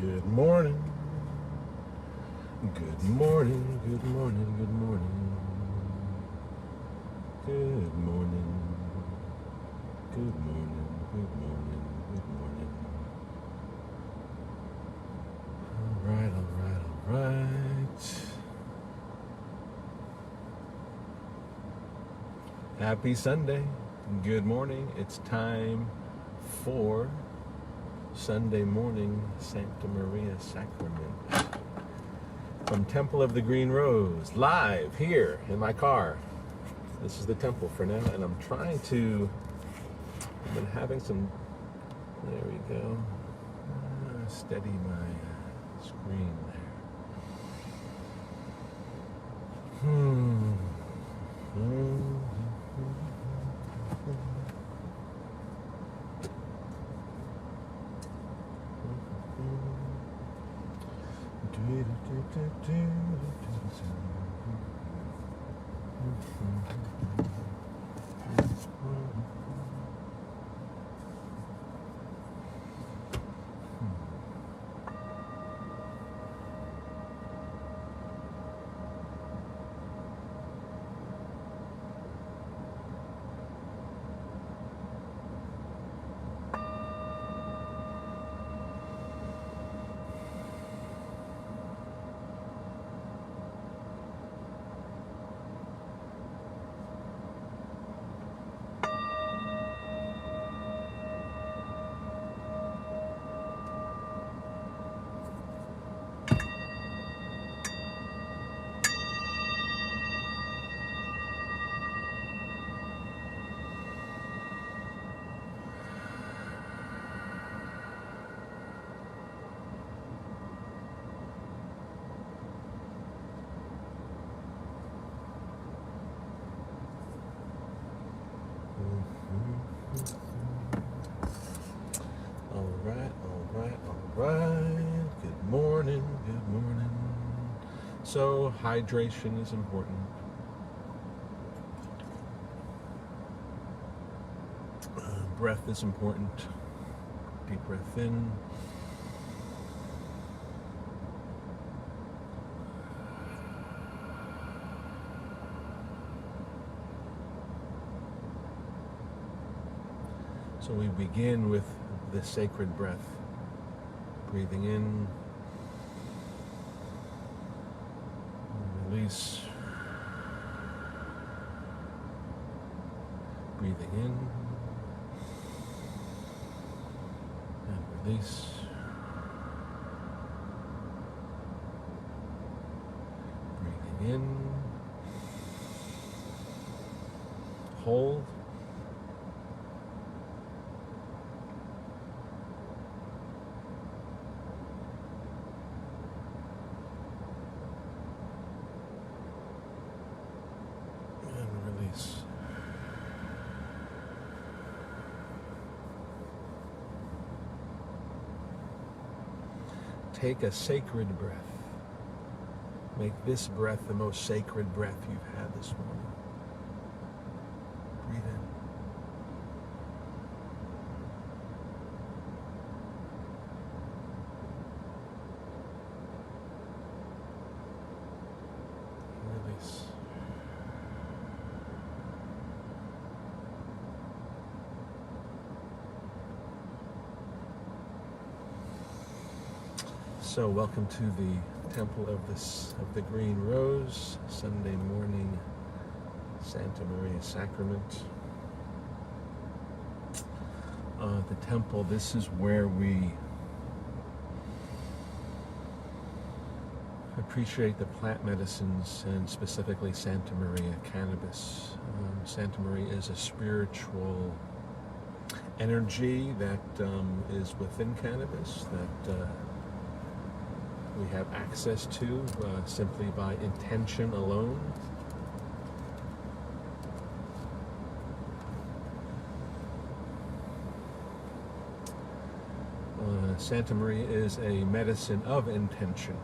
Good morning. Good morning. Good morning. Good morning. Good morning. Good morning. Good morning. Good morning. All right. All right. All right. Happy Sunday. Good morning. It's time for Sunday morning Santa Maria Sacrament from Temple of the Green Rose, live here in my car. This is the temple for now, and I'm trying to, I've been having some, there we go, steady my screen there. All right. Good morning. Good morning. So, hydration is important. Breath is important. Deep breath in. So we begin with the sacred breath. Breathing in, release, breathing in, and release, breathing in, hold, release. Take a sacred breath. Make this breath the most sacred breath you've had this morning. Breathe in. Release. So welcome to the Temple of the Green Rose, Sunday morning Santa Maria Sacrament. The temple, this is where we appreciate the plant medicines, and specifically Santa Maria cannabis. Santa Maria is a spiritual energy that is within cannabis, that we have access to simply by intention alone. Santa Maria is a medicine of intention.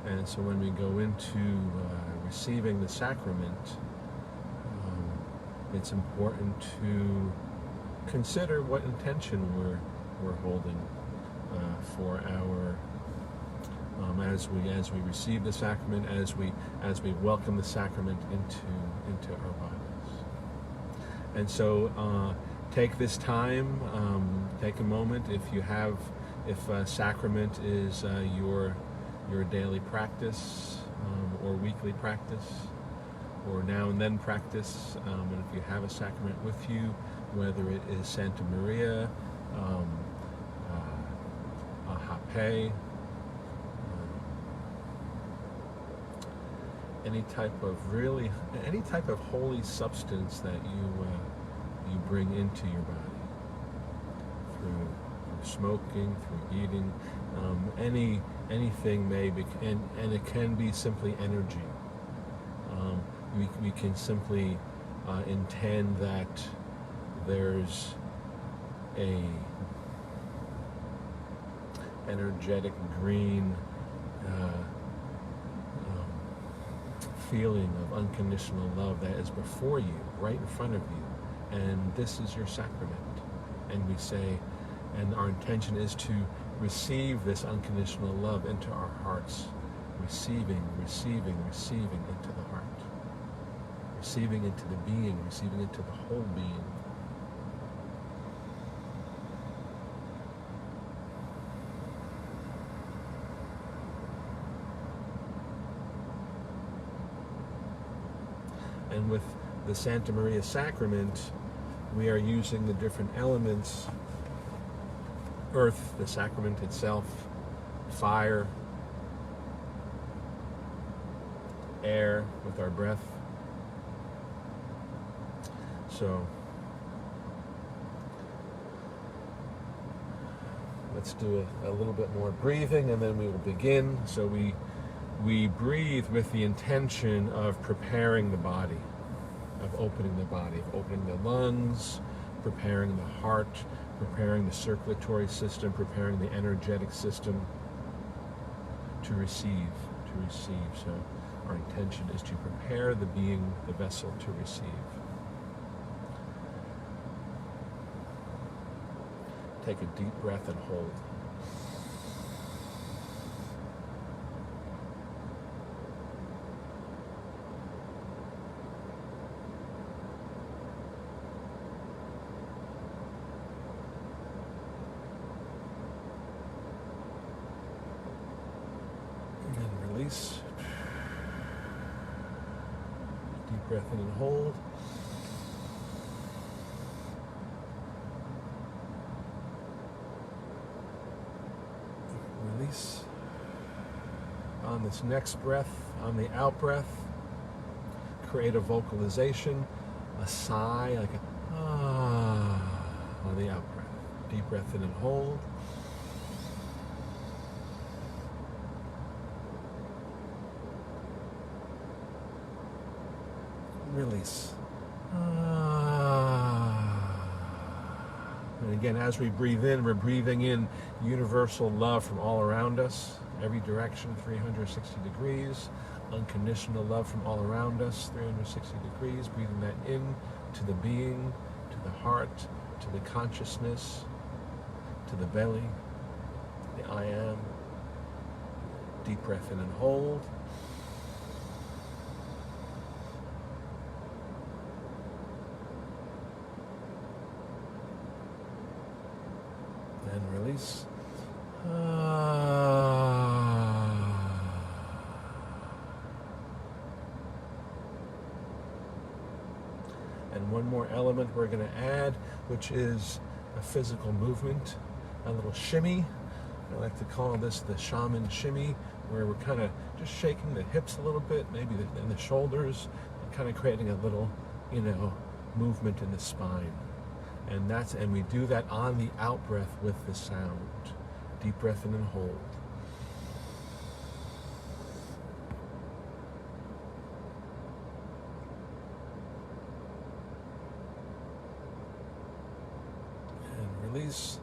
And so when we go into receiving the sacrament, it's important to consider what intention we're holding. for our as we receive the sacrament, as we welcome the sacrament into our bodies. And so take this time, take a moment if sacrament is your daily practice or weekly practice or now and then practice, and if you have a sacrament with you, whether it is Santa Maria, a hape, any type of holy substance that you bring into your body through smoking, through eating, anything may be, and it can be simply energy. We can simply intend that there's a energetic green feeling of unconditional love that is before you, right in front of you, and this is your sacrament. And we say, and our intention is to receive this unconditional love into our hearts, receiving into the heart, receiving into the being, receiving into the whole being. And with the Santa Maria Sacrament, we are using the different elements: earth, the sacrament itself, fire, air with our breath. So let's do a little bit more breathing and then we will begin. So we breathe with the intention of preparing the body, of opening the body, of opening the lungs, preparing the heart, preparing the circulatory system, preparing the energetic system to receive. So our intention is to prepare the being, the vessel, to receive. Take a deep breath and hold. And release. Deep breath in and hold. Release. On this next breath, on the out breath, create a vocalization, a sigh, like a ah, on the out breath. Deep breath in and hold. Release. And again, as we breathe in, we're breathing in universal love from all around us, every direction, 360 degrees. Unconditional love from all around us, 360 degrees. Breathing that in to the being, to the heart, to the consciousness, to the belly, the I am. Deep breath in and hold. And release. And one more element we're going to add, which is a physical movement, a little shimmy. I like to call this the shaman shimmy, where we're kind of just shaking the hips a little bit, maybe in the shoulders, kind of creating a little, movement in the spine. And we do that on the out breath with the sound. Deep breath in and hold. And release.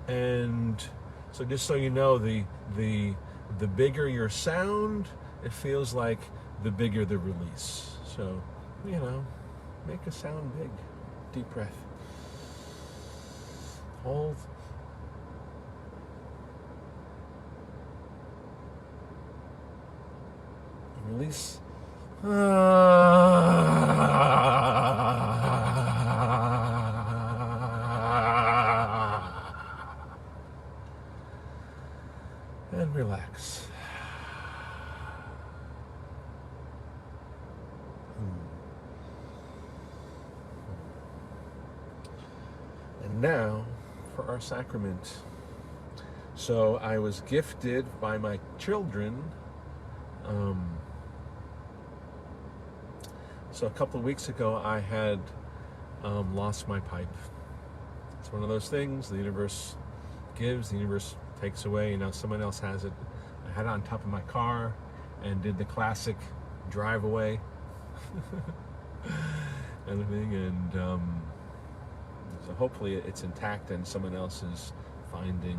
And so just so you know, the bigger your sound, it feels like the bigger the release. So, make a sound big. Deep breath. Hold. Release. And relax. And now for our sacrament. So I was gifted by my children. So a couple of weeks ago, I had lost my pipe. It's one of those things the universe gives, the universe takes away, and now someone else has it. I had it on top of my car and did the classic drive away kind of thing, and so hopefully it's intact and someone else is finding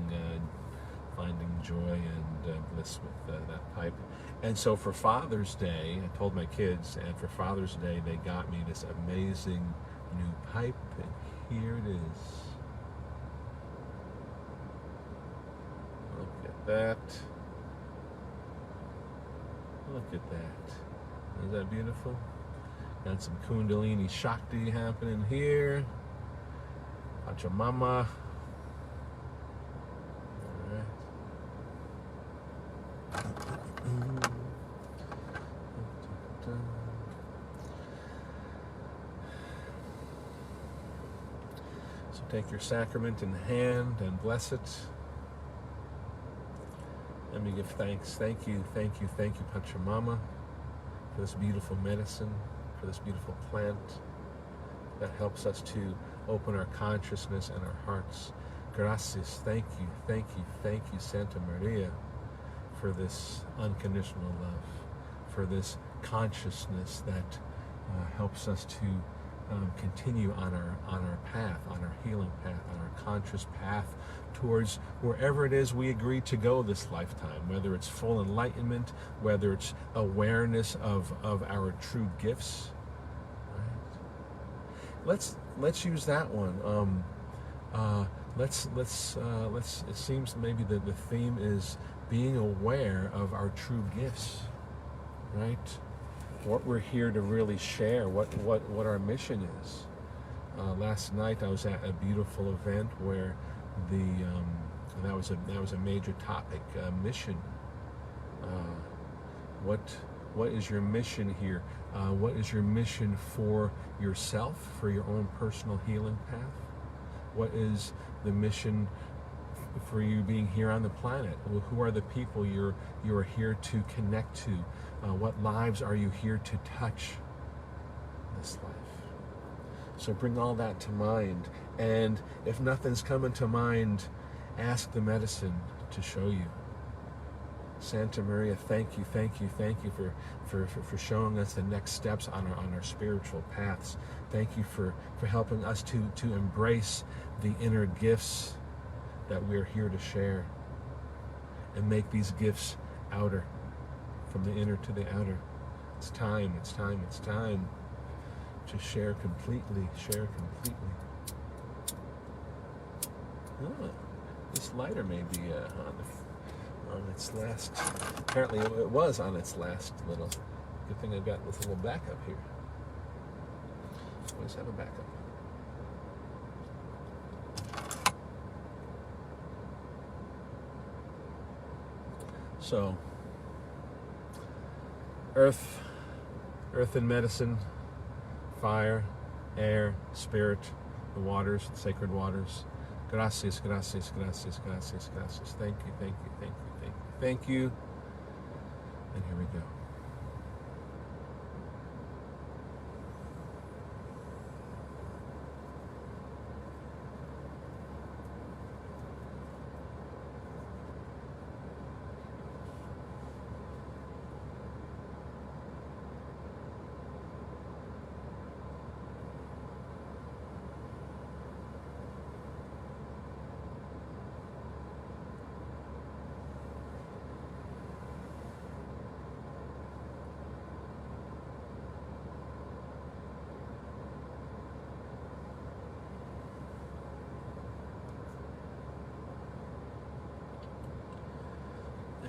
joy and bliss with that pipe. And so for Father's Day, I told my kids, and for Father's Day they got me this amazing new pipe, and here it is. Look at that. Look at that. Isn't that beautiful? Got some Kundalini Shakti happening here. Pachamama. So take your sacrament in the hand and bless it. Let me give thanks. Thank you, Pachamama, for this beautiful medicine, for this beautiful plant that helps us to open our consciousness and our hearts. Gracias. Thank you, Santa Maria, for this unconditional love, for this consciousness that helps us to continue on our path, on our healing path, on our conscious path towards wherever it is we agree to go this lifetime, whether it's full enlightenment, whether it's awareness of our true gifts. Right? Let's use that one. It seems maybe the theme is being aware of our true gifts, right? What we're here to really share, what our mission is. Last night I was at a beautiful event where that was a major topic, mission. What is your mission here? What is your mission for yourself, for your own personal healing path? What is the mission for you being here on the planet? Who are the people you are here to connect to? What lives are you here to touch this life? So bring all that to mind, and if nothing's coming to mind, ask the medicine to show you. Santa Maria, thank you for showing us the next steps on our spiritual paths. Thank you for helping us to embrace the inner gifts that we're here to share, and make these gifts outer, from the inner to the outer. It's time to share completely. Oh, this lighter may be on its last, apparently it was on its last little, good thing I've got this little backup here. Always have a backup. So, earth and medicine, fire, air, spirit, the waters, the sacred waters. Gracias. Thank you. And here we go.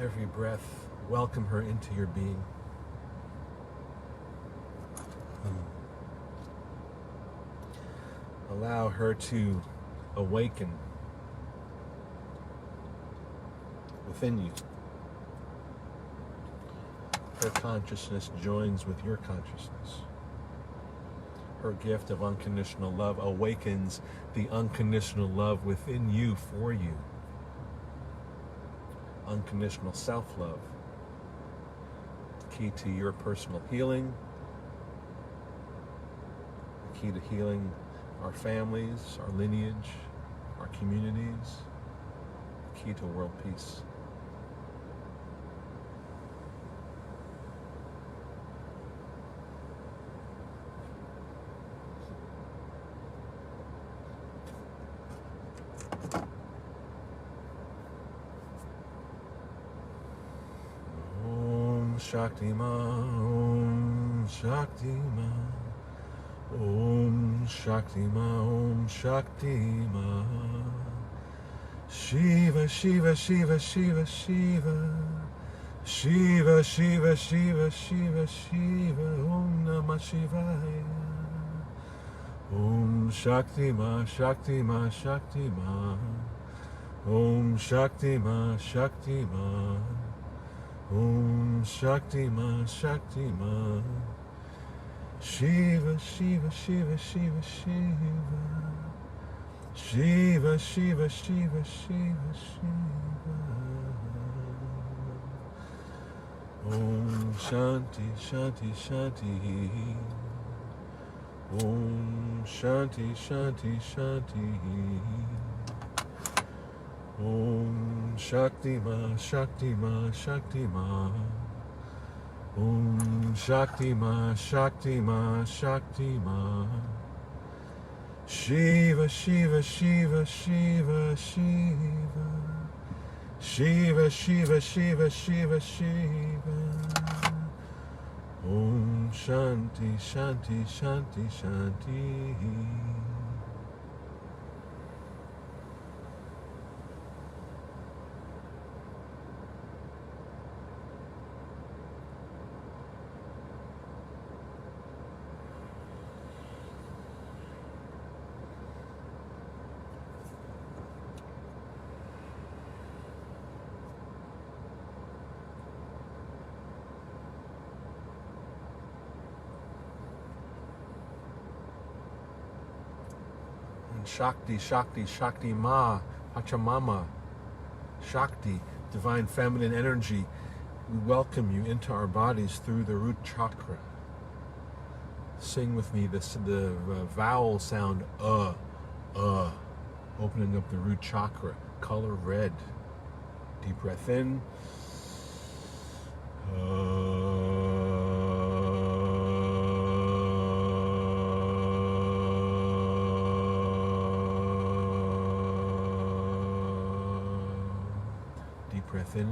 Every breath, welcome her into your being. Allow her to awaken within you. Her consciousness joins with your consciousness. Her gift of unconditional love awakens the unconditional love within you for you. Unconditional self-love. Key to your personal healing. The key to healing our families, our lineage, our communities. The key to world peace. Shakti Ma, Om Shakti Ma, Om Shakti Ma, Om Shakti Ma, Shiva, Shiva, Shiva, Shiva, Shiva, Shiva, Shiva, Shiva, Shiva, Shiva, Om Namah Shivaya, Om Shakti Ma, Shakti Ma, Shakti Ma, Om Shakti Ma, Shakti Ma, Om Shakti Ma, Shakti Ma, Shiva, Shiva, Shiva, Shiva, Shiva, Shiva, Shiva, Shiva, Shiva, Shiva. Om Shanti, Shanti, Shanti. Om Shanti, Shanti, Shanti. Om Shakti Ma, Shakti Ma, Shakti Ma. Om Shakti Ma, Shakti Ma, Shakti Ma. Shiva, Shiva, Shiva, Shiva, Shiva. Shiva, Shiva, Shiva, Shiva, Shiva. Om Shanti, Shanti, Shanti, Shanti. Shakti, Shakti, Shakti Ma, Pachamama, Shakti, divine feminine energy. We welcome you into our bodies through the root chakra. Sing with me the vowel sound, opening up the root chakra, color red. Deep breath in. Breath in.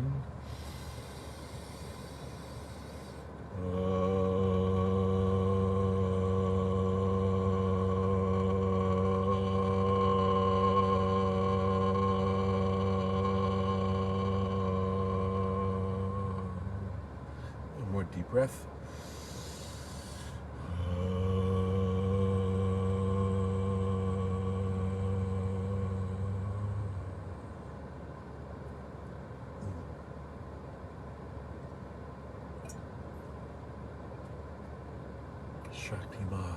One more deep breath. Shakti Ma,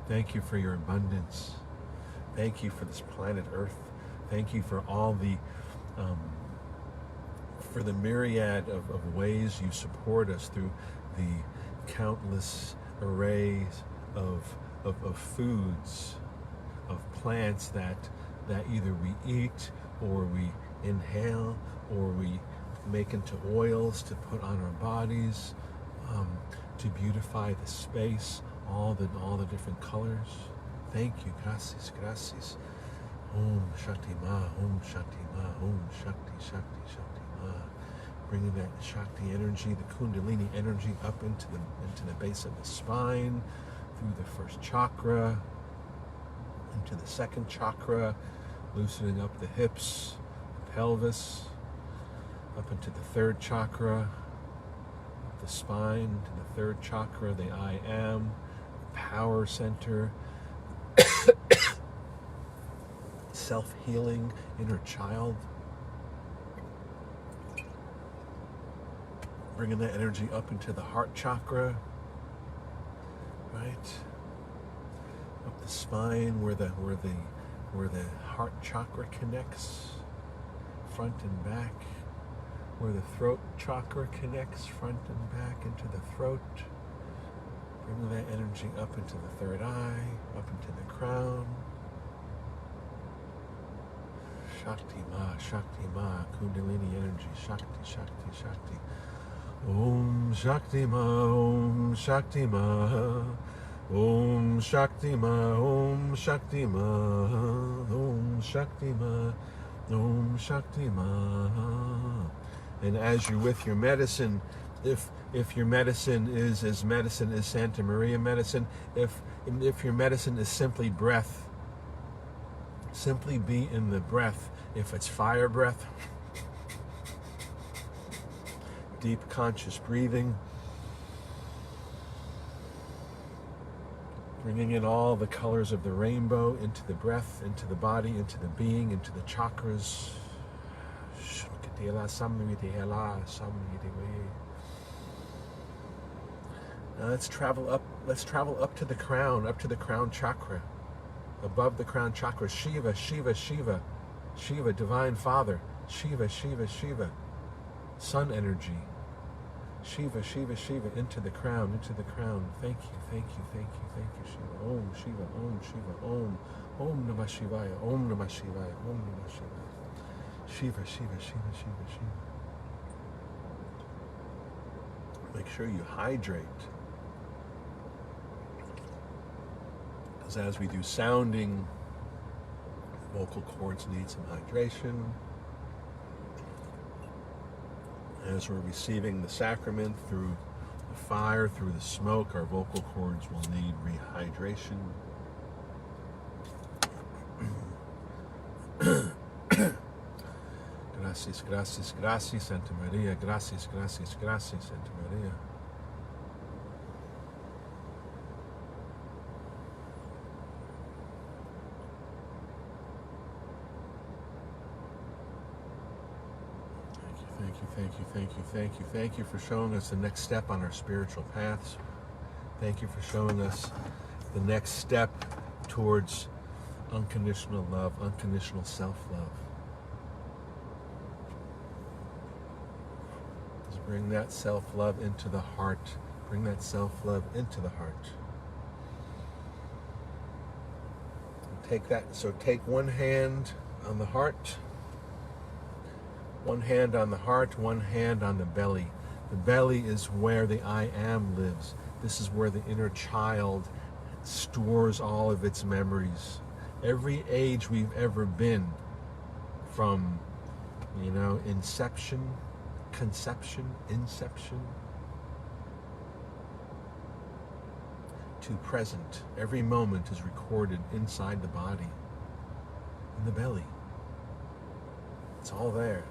thank you for your abundance. Thank you for this planet Earth. Thank you for all for the myriad of ways you support us through the countless arrays of foods, of plants that either we eat or we inhale or we make into oils to put on our bodies. To beautify the space, all the different colors. Thank you, gracias, gracias. Om Shakti Ma, Om Shakti Ma, Om Shakti, Shakti, Shakti Ma. Bringing that Shakti energy, the Kundalini energy up into the base of the spine, through the first chakra, into the second chakra, loosening up the hips, the pelvis, up into the third chakra, up the spine to the third chakra, the I am, power center, self-healing inner child. Bringing that energy up into the heart chakra, right? Up the spine where the heart chakra connects, front and back. Where the throat chakra connects, front and back into the throat. Bringing that energy up into the third eye, up into the crown. Shakti Ma, Kundalini energy, Shakti, Shakti, Shakti. Om Shakti Ma, Om Shakti Ma. Om Shakti Ma, Om Shakti Ma. Om Shakti Ma, Om Shakti Ma. And as you're with your medicine, if your medicine is Santa Maria medicine, if your medicine is simply breath, simply be in the breath. If it's fire breath, deep conscious breathing, bringing in all the colors of the rainbow into the breath, into the body, into the being, into the chakras. Now let's travel up to the crown chakra. Above the crown chakra, Shiva, Shiva, Shiva. Shiva, Divine Father. Shiva, Shiva, Shiva. Sun energy. Shiva, Shiva, Shiva, into the crown. Thank you, thank you, thank you, thank you, Shiva. Om, Shiva, Om, Shiva, Om. Om Namah Shivaya, Om Namah Shivaya, Om Namah Shivaya. Shiva, Shiva, Shiva, Shiva, Shiva. Make sure you hydrate. Because as we do sounding, vocal cords need some hydration. As we're receiving the sacrament through the fire, through the smoke, our vocal cords will need rehydration. Gracias, gracias, gracias, Santa Maria. Gracias, gracias, gracias, Santa Maria. Thank you, thank you, thank you, thank you, thank you for showing us the next step on our spiritual paths. Thank you for showing us the next step towards unconditional love, unconditional self-love. Bring that self-love into the heart. Bring that self-love into the heart. Take one hand on the heart, one hand on the heart, one hand on the belly. The belly is where the I am lives. This is where the inner child stores all of its memories. Every age we've ever been, from, inception, conception, inception, to present. Every moment is recorded inside the body, in the belly. It's all there.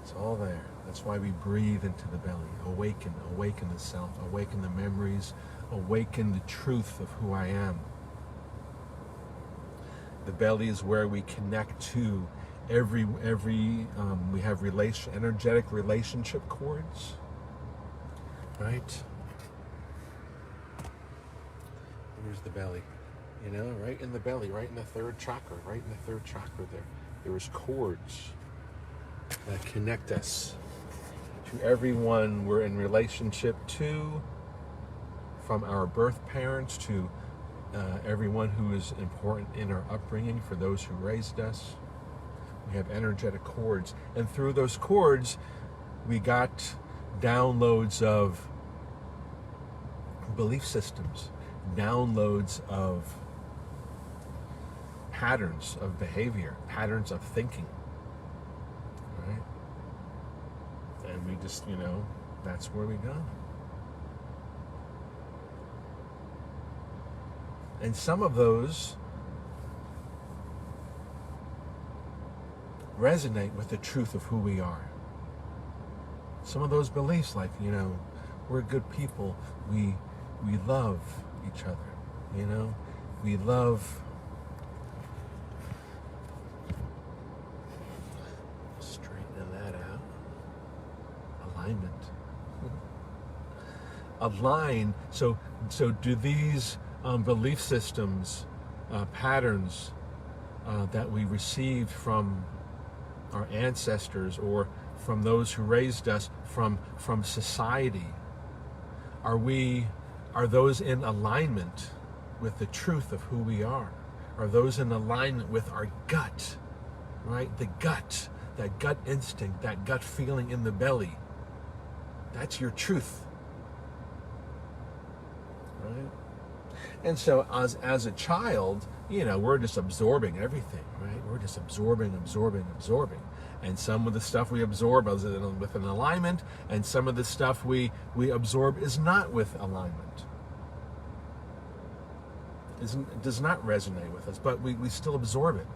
It's all there. That's why we breathe into the belly. Awaken the self, awaken the memories, awaken the truth of who I am. The belly is where we connect to we have energetic relationship cords, right? Here's the belly, right in the belly, right in the third chakra, there's cords that connect us to everyone we're in relationship to, from our birth parents to everyone who is important in our upbringing, for those who raised us. We have energetic cords, and through those cords we got downloads of belief systems, downloads of patterns of behavior, patterns of thinking, right? And we just, that's where we go. And some of those resonate with the truth of who we are. Some of those beliefs, like, we're good people, we love each other, we love, straighten that out, alignment. Align, so do these belief systems, patterns that we received from our ancestors or from those who raised us, from society, are those in alignment with the truth of who we are? Are those in alignment with our gut, right? The gut, that gut instinct, that gut feeling in the belly. That's your truth, right? And so as a child, we're just absorbing everything, right? We're just absorbing. And some of the stuff we absorb is with an alignment, and some of the stuff we absorb is not with alignment. It does not resonate with us, but we still absorb it.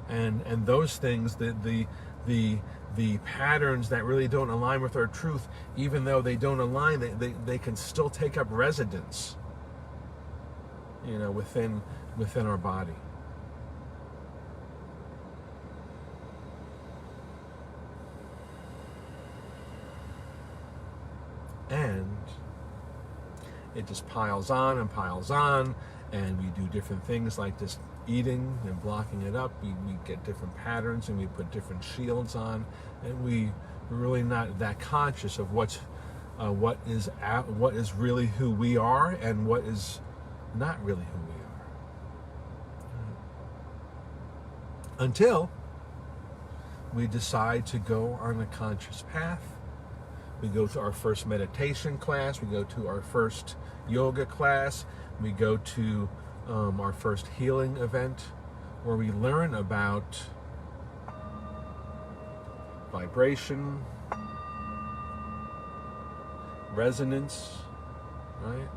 And those things, the patterns that really don't align with our truth, even though they don't align, they can still take up residence, within our body. And it just piles on, and we do different things like just eating and blocking it up. We get different patterns, and we put different shields on, and we're really not that conscious of what is really who we are and what is not really who we are. Until we decide to go on a conscious path. We go to our first meditation class, we go to our first yoga class, we go to our first healing event, where we learn about vibration, resonance, right?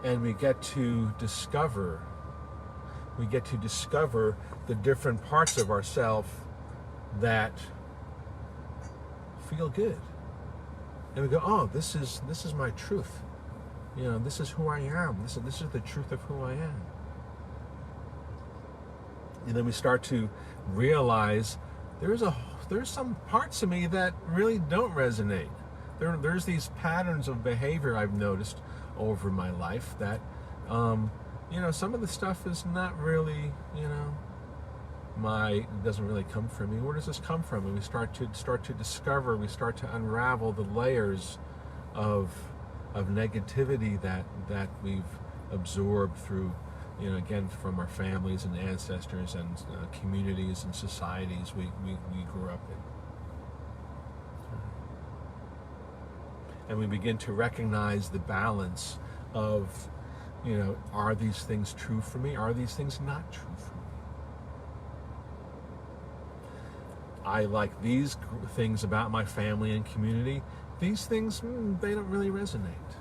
And we get to discover the different parts of ourselves that feel good. And we go, oh, this is my truth. This is who I am. This is the truth of who I am. And then we start to realize there's some parts of me that really don't resonate. There's these patterns of behavior I've noticed over my life that, some of the stuff is not really, doesn't really come from me. Where does this come from? And we start to discover, we start to unravel the layers of negativity that we've absorbed through, again, from our families and ancestors and communities and societies we grew up in. And we begin to recognize the balance of, are these things true for me? Are these things not true for me? I like these things about my family and community. These things, they don't really resonate.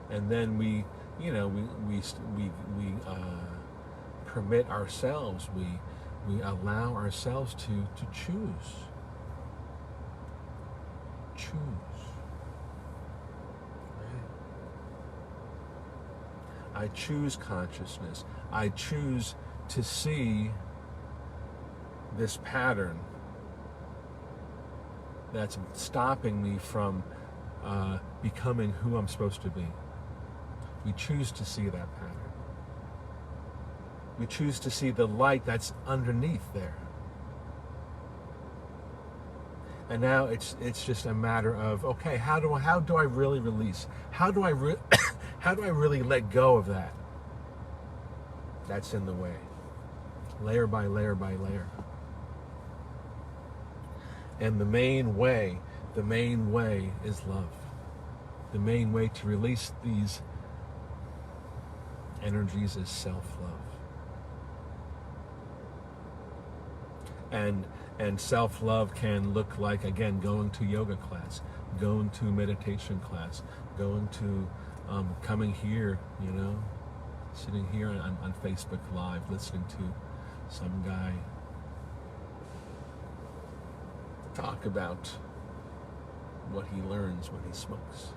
And then we permit ourselves, we allow ourselves to choose. I choose consciousness. I choose to see this pattern that's stopping me from becoming who I'm supposed to be. We choose to see that pattern. We choose to see the light that's underneath there. And now it's just a matter of, okay, how do I really release? How do I really let go of that? That's in the way. Layer by layer by layer. And the main way is love. The main way to release these energies is self-love. And self-love can look like, again, going to yoga class, going to meditation class, going to coming here, sitting here on Facebook Live, listening to some guy talk about what he learns when he smokes,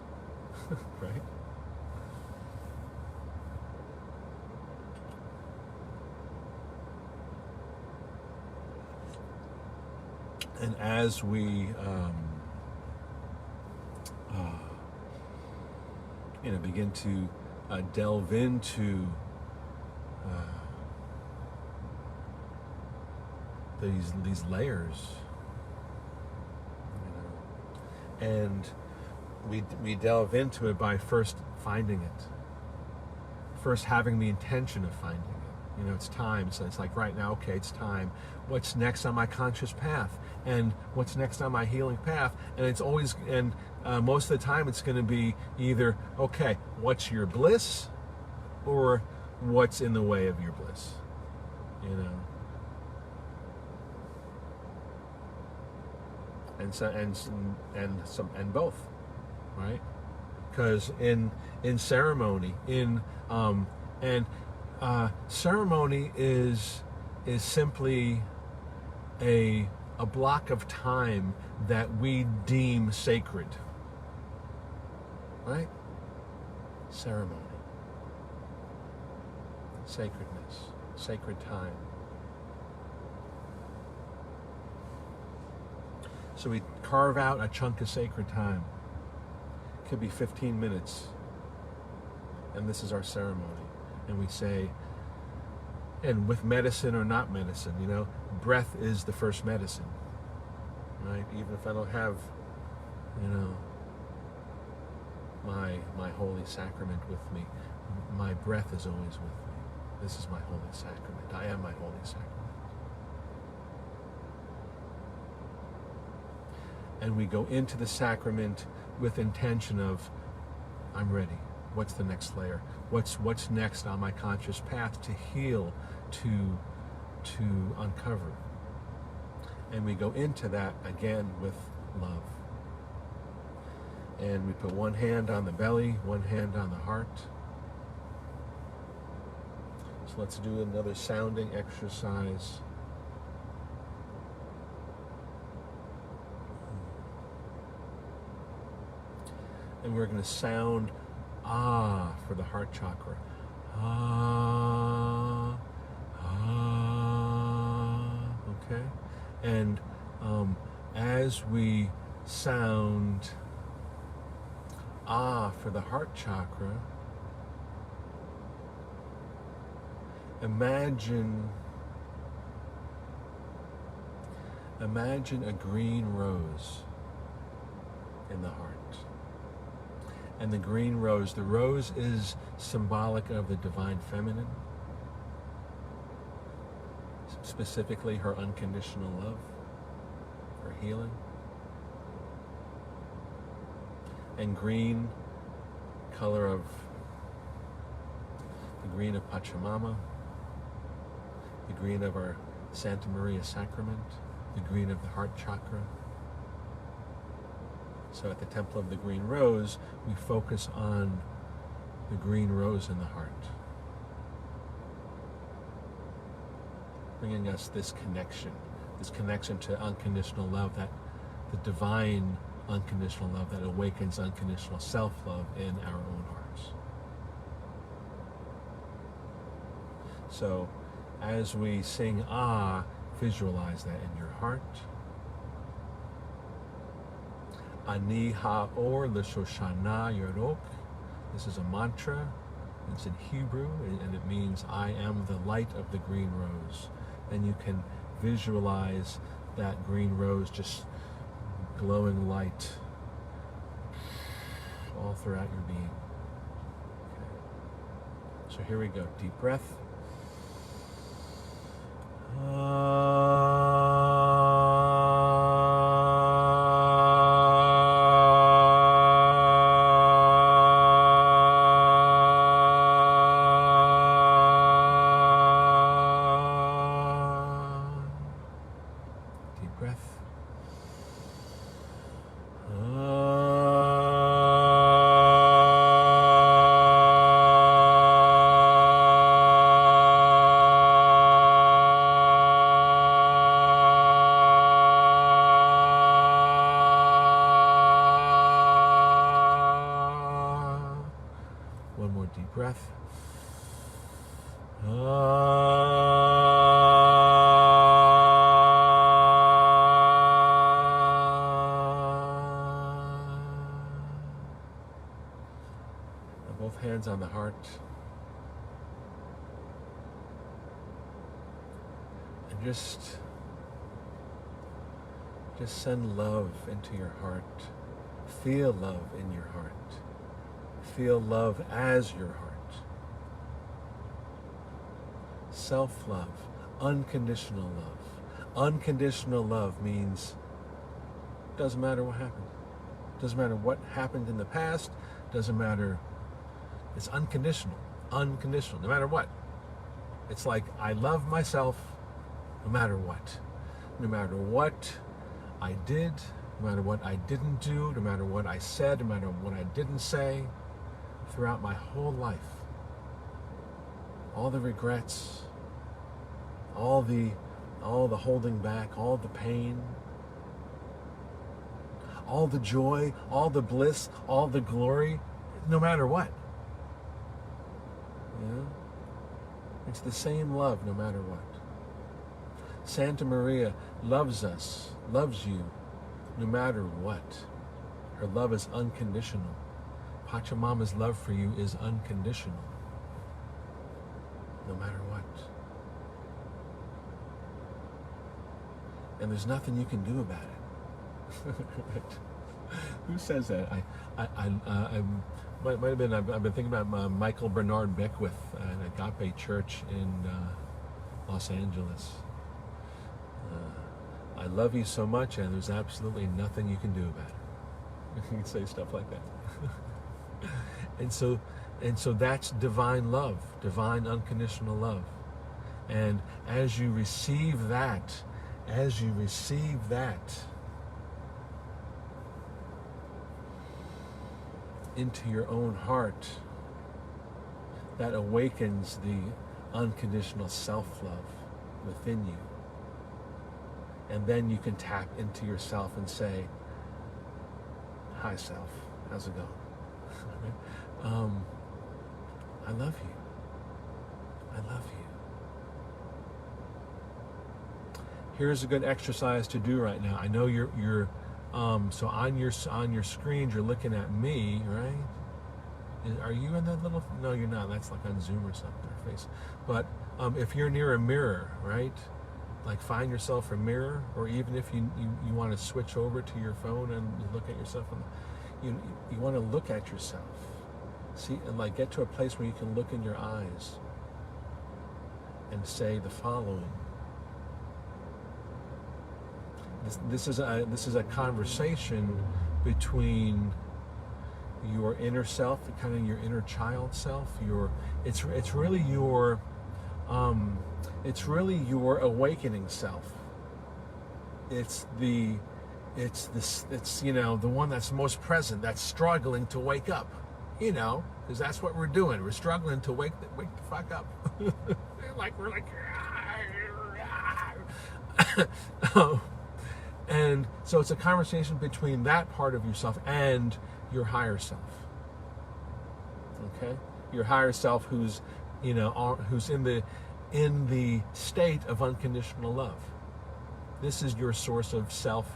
right? And as we begin to delve into these layers, and we delve into it by first finding it, first having the intention of finding it. It's time. So it's like right now, okay, it's time. What's next on my conscious path? And what's next on my healing path? And it's always, and most of the time it's going to be either, okay, what's your bliss? Or what's in the way of your bliss? And both, right? Because in ceremony, ceremony is simply a block of time that we deem sacred, right? Ceremony, sacredness, sacred time. So we carve out a chunk of sacred time. It could be 15 minutes, and this is our ceremony. And we say, and with medicine or not medicine, breath is the first medicine, right? Even if I don't have, my holy sacrament with me, my breath is always with me. This is my holy sacrament. I am my holy sacrament. And we go into the sacrament with intention of, I'm ready. What's the next layer? What's next on my conscious path to heal, to uncover? And we go into that again with love. And we put one hand on the belly, one hand on the heart. So let's do another sounding exercise. And we're going to sound ah for the heart chakra. Ah, ah, okay? And as we sound ah for the heart chakra, imagine a green rose in the heart. And the green rose, the rose is symbolic of the divine feminine, specifically her unconditional love, her healing. And green, color of the green of Pachamama, the green of our Santa Maria Sacrament, the green of the heart chakra. So at the Temple of the Green Rose, we focus on the green rose in the heart, bringing us this connection to unconditional love, that the divine unconditional love that awakens unconditional self-love in our own hearts. So as we sing ah, visualize that in your heart. Ani ha'or l'shoshana yorok. This is a mantra. It's in Hebrew, and it means I am the light of the green rose. And you can visualize that green rose just glowing light all throughout your being. Okay. So here we go. Deep breath. breath. One more deep breath. Both hands on the heart. And just send love into your heart. Feel love in your heart. Feel love as your heart. Self-love, unconditional love. Unconditional love means doesn't matter what happened. Doesn't matter what happened in the past. Doesn't matter. It's unconditional. Unconditional, no matter what. It's like I love myself no matter what. No matter what I did, no matter what I didn't do, no matter what I said, no matter what I didn't say, throughout my whole life. All the regrets, all the holding back, all the pain, all the joy, all the bliss, all the glory, no matter what. Yeah? It's the same love no matter what. Santa Maria loves us, loves you, no matter what. Her love is unconditional. Pachamama's love for you is unconditional, no matter what. And there's nothing you can do about it. Who says that? I might have been. I've been thinking about Michael Bernard Beckwith at Agape Church in Los Angeles. I love you so much, and there's absolutely nothing you can do about it. You can say stuff like that. And so that's divine love, divine unconditional love. And as you receive that, into your own heart, that awakens the unconditional self-love within you. And then you can tap into yourself and say, hi self, how's it going? I love you. I love you. Here's a good exercise to do right now. I know you're so on your screen you're looking at me, right? Are you in that little? No, you're not. That's like on Zoom or something. Or Face. But if you're near a mirror, right? Like find yourself a mirror, or even if you want to switch over to your phone and look at yourself, you want to look at yourself. See, and like get to a place where you can look in your eyes and say the following. This is a conversation between your inner self, kind of your inner child self. It's really your awakening self. It's the one that's most present, that's struggling to wake up. Because that's what we're doing. We're struggling to wake the fuck up. we're like, and so it's a conversation between that part of yourself and your higher self. Okay, your higher self, who's in the state of unconditional love. This is your source of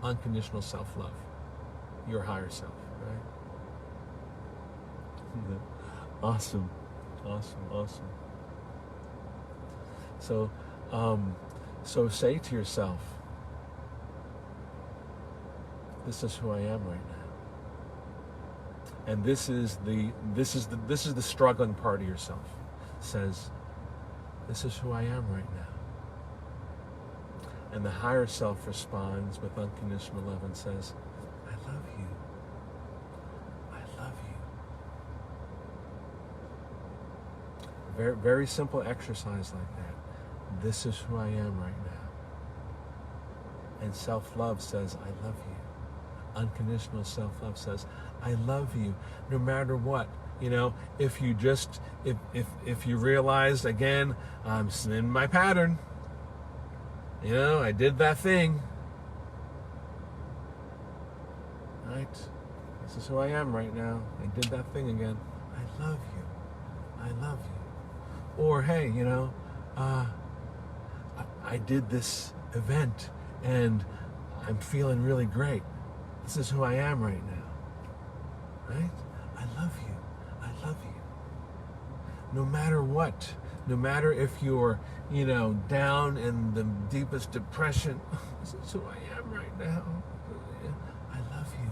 unconditional self-love. Your higher self, right? Awesome. So say to yourself, this is who I am right now. And this is the struggling part of yourself. Says, this is who I am right now. And the higher self responds with unconditional love and says, I love you. I love you. Very, very simple exercise like that. This is who I am right now. And self-love says, I love you. Unconditional self-love says, I love you no matter what. If you realize, again, I'm in my pattern, I did that thing, right? This is who I am right now. I did that thing again. I love you. I love you. Or, hey, I did this event and I'm feeling really great. This is who I am right now. Right? I love you. I love you. No matter what, no matter if you're, down in the deepest depression, this is who I am right now. I love you.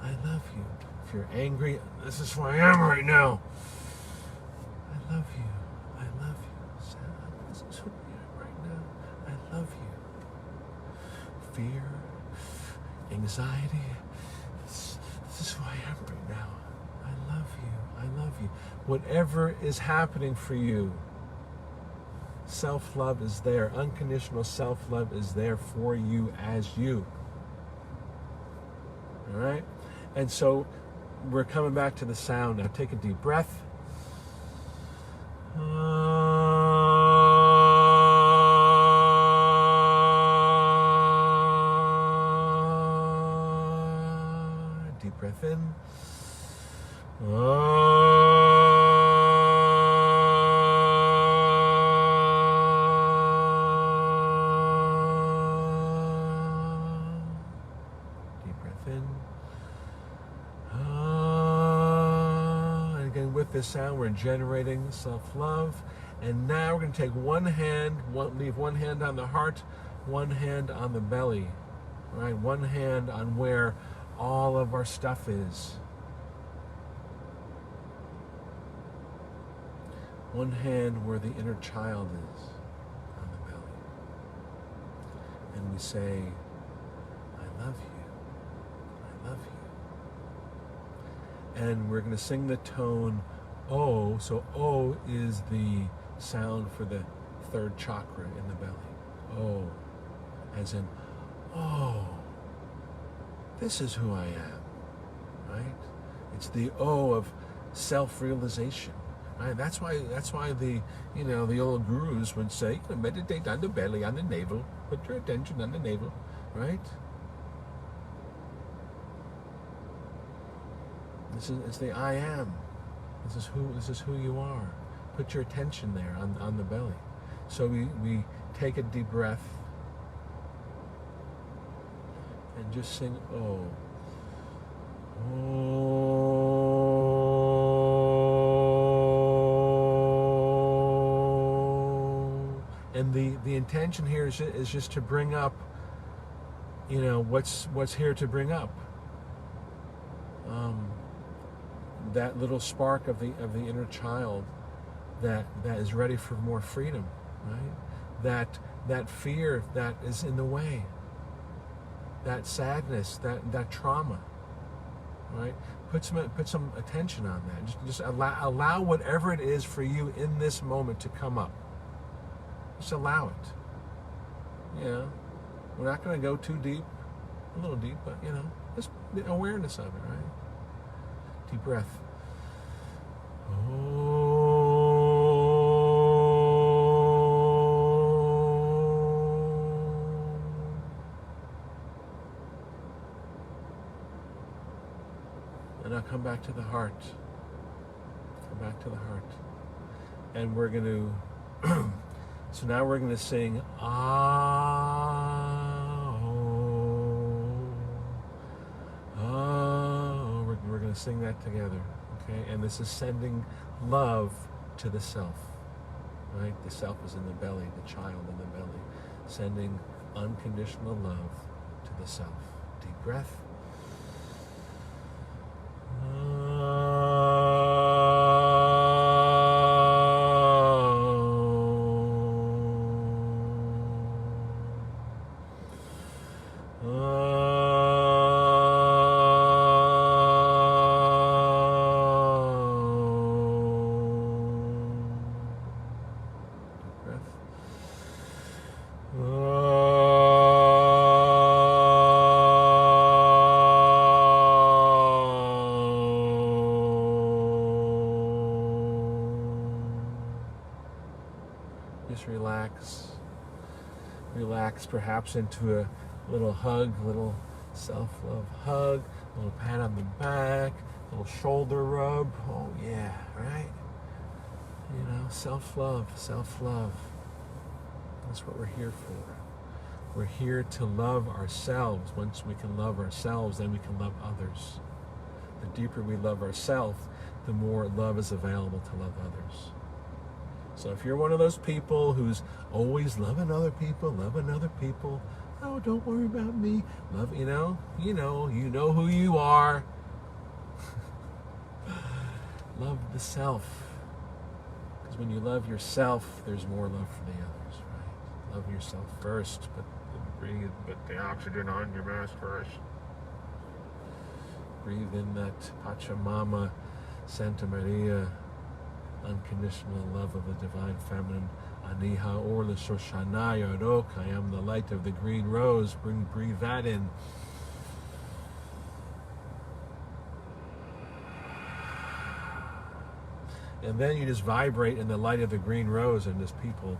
I love you. If you're angry, this is who I am right now. I love you. I love you. Sam, this is who I am right now. I love you. Fear, anxiety, this is who I am right now. I love you. I love you. Whatever is happening for you, self-love is there. Unconditional self-love is there for you as you. All right? And so we're coming back to the sound now. Take a deep breath. Deep breath in. Deep breath in. And again, with this sound, we're generating self-love. And now we're going to take one hand, leave one hand on the heart, one hand on the belly. Right? One hand on where all of our stuff is. One hand where the inner child is on the belly. And we say, I love you. I love you. And we're going to sing the tone O. So O is the sound for the third chakra in the belly. O. As in, oh, this is who I am. Right? It's the O of self-realization. Right? That's why the the old gurus would say, meditate on the belly, on the navel, put your attention on the navel, right? It's the I am. This is who you are. Put your attention there on the belly. So we take a deep breath and just sing oh. Oh. And the intention here is just to bring up, what's here to bring up. That little spark of the inner child that is ready for more freedom, right? That fear that is in the way. That sadness, that trauma, right? Put some attention on that. Just allow whatever it is for you in this moment to come up. Just allow it. We're not going to go too deep, a little deep, but just the awareness of it, right? Deep breath. Oh. And now come back to the heart. Come back to the heart. And we're going to so now we're going to sing ah, oh, oh. We're going to sing that together, okay? And this is sending love to the self, right? The self is in the belly, the child in the belly, sending unconditional love to the self. Deep breath. Just relax. Relax perhaps into a little hug, little self-love hug, a little pat on the back, a little shoulder rub. Oh yeah, right? You know, self-love, self-love. That's what we're here for. We're here to love ourselves. Once we can love ourselves, then we can love others. The deeper we love ourselves, the more love is available to love others. So if you're one of those people who's always loving other people, oh, don't worry about me. Love, you know who you are. Love the self. Because when you love yourself, there's more love for the others, right? Love yourself first, but breathe, put the oxygen on your mask first. Breathe in that Pachamama, Santa Maria, unconditional love of the Divine Feminine. Aniha Orla Shoshanaya Rok, I am the light of the green rose. Breathe that in. And then you just vibrate in the light of the green rose and just people.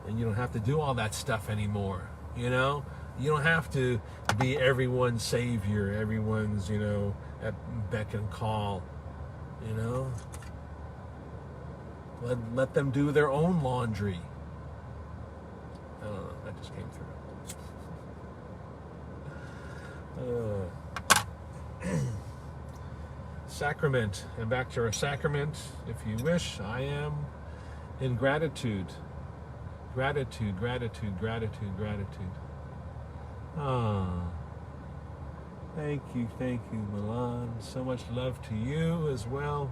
And you don't have to do all that stuff anymore. You know? You don't have to be everyone's savior, everyone's, at beck and call. You know? Let them do their own laundry. I don't know, that just came through. Sacrament. And back to our sacrament, if you wish. I am in gratitude. Gratitude, gratitude, gratitude, gratitude. Thank you, Milan. So much love to you as well.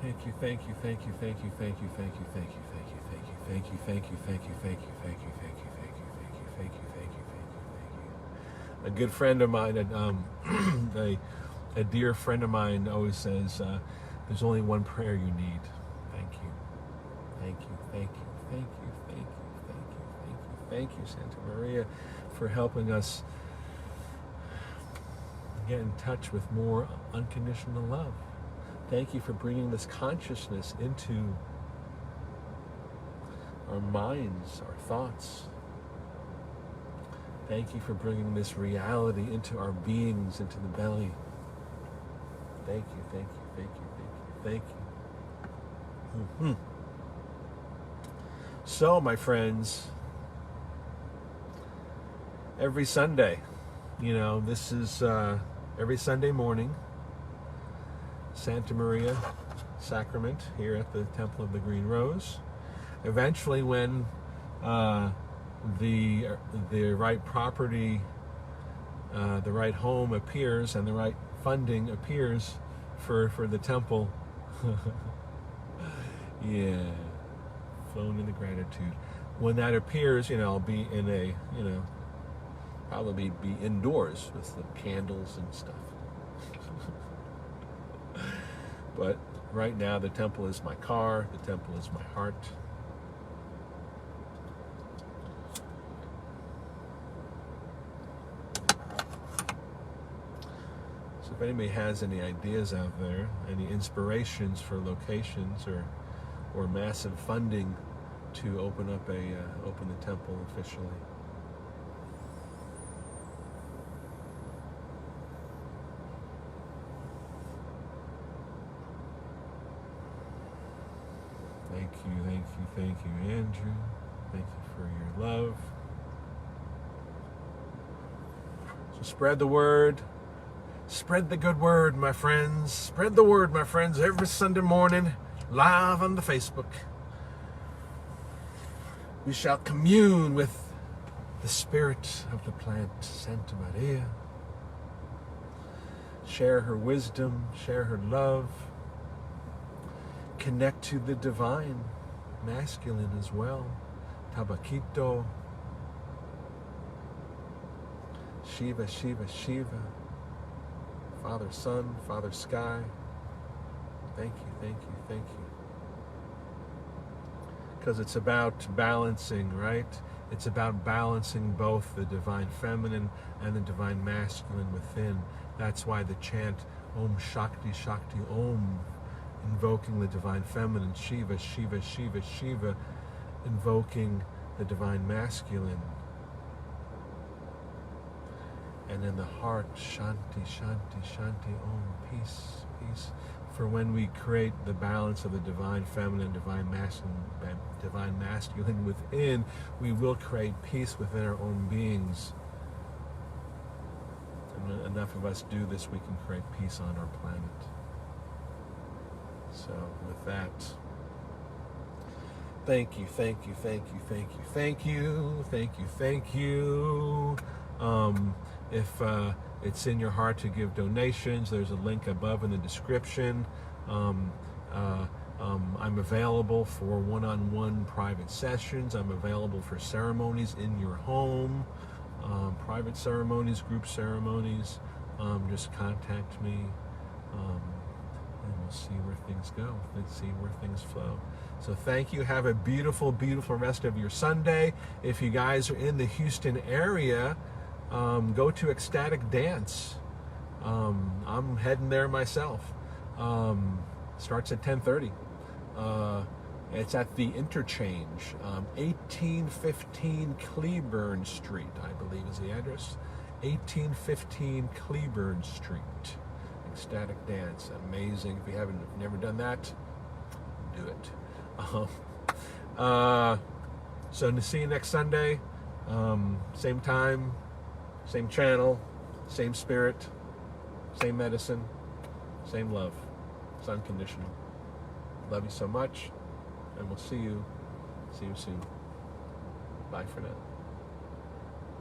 Thank you, thank you, thank you, thank you, thank you, thank you, thank you, thank you, thank you, thank you, thank you, thank you, thank you, thank you, thank you, thank you, thank you, thank you, thank you, thank you. A good friend of mine, a dear friend of mine always says, there's only one prayer you need. Thank you. Thank you, thank you, thank you, thank you, thank you, thank you, thank you, Santa Maria, for helping us get in touch with more unconditional love. Thank you for bringing this consciousness into our minds, our thoughts. Thank you for bringing this reality into our beings, into the belly. Thank you, thank you, thank you, thank you, thank you. Mm-hmm. So, my friends, every Sunday, this is every Sunday morning, Santa Maria Sacrament here at the Temple of the Green Rose. Eventually, when the right property, the right home appears, and the right funding appears for the temple, yeah, flown into gratitude. When that appears, I'll be in a, probably be indoors with the candles and stuff. But right now, the temple is my car, the temple is my heart. So if anybody has any ideas out there, any inspirations for locations or massive funding to open the temple officially, Thank you, Andrew. Thank you for your love. So spread the word. Spread the good word, my friends. Spread the word, my friends, every Sunday morning, live on the Facebook. We shall commune with the spirit of the plant, Santa Maria. Share her wisdom, share her love. Connect to the divine, masculine as well. Tabakito. Shiva, Shiva, Shiva. Father Sun, Father Sky. Thank you, thank you, thank you. Because it's about balancing, right? It's about balancing both the divine feminine and the divine masculine within. That's why the chant Om Shakti Shakti Om, invoking the divine feminine, Shiva Shiva Shiva Shiva, invoking the divine masculine. And in the heart, Shanti Shanti Shanti Om, peace peace. For when we create the balance of the divine feminine, divine masculine within, we will create peace within our own beings. And enough of us do this, we can create peace on our planet. So with that, thank you, thank you, thank you, thank you, thank you, thank you, thank you. If it's in your heart to give donations, there's a link above in the description. I'm available for one-on-one private sessions. I'm available for ceremonies in your home, private ceremonies, group ceremonies. Just contact me, and we'll see where things go. Let's see where things flow. So thank you. Have a beautiful, beautiful rest of your Sunday. If you guys are in the Houston area, go to Ecstatic Dance. I'm heading there myself. Starts at 10:30. It's at the Interchange, 1815 Cleburne Street, I believe is the address. 1815 Cleburne Street. Ecstatic Dance, amazing. If you haven't never done that, do it. So to see you next Sunday, same time, same channel, same spirit, same medicine, same love. It's unconditional. Love you so much, and we'll see you soon. Bye for now.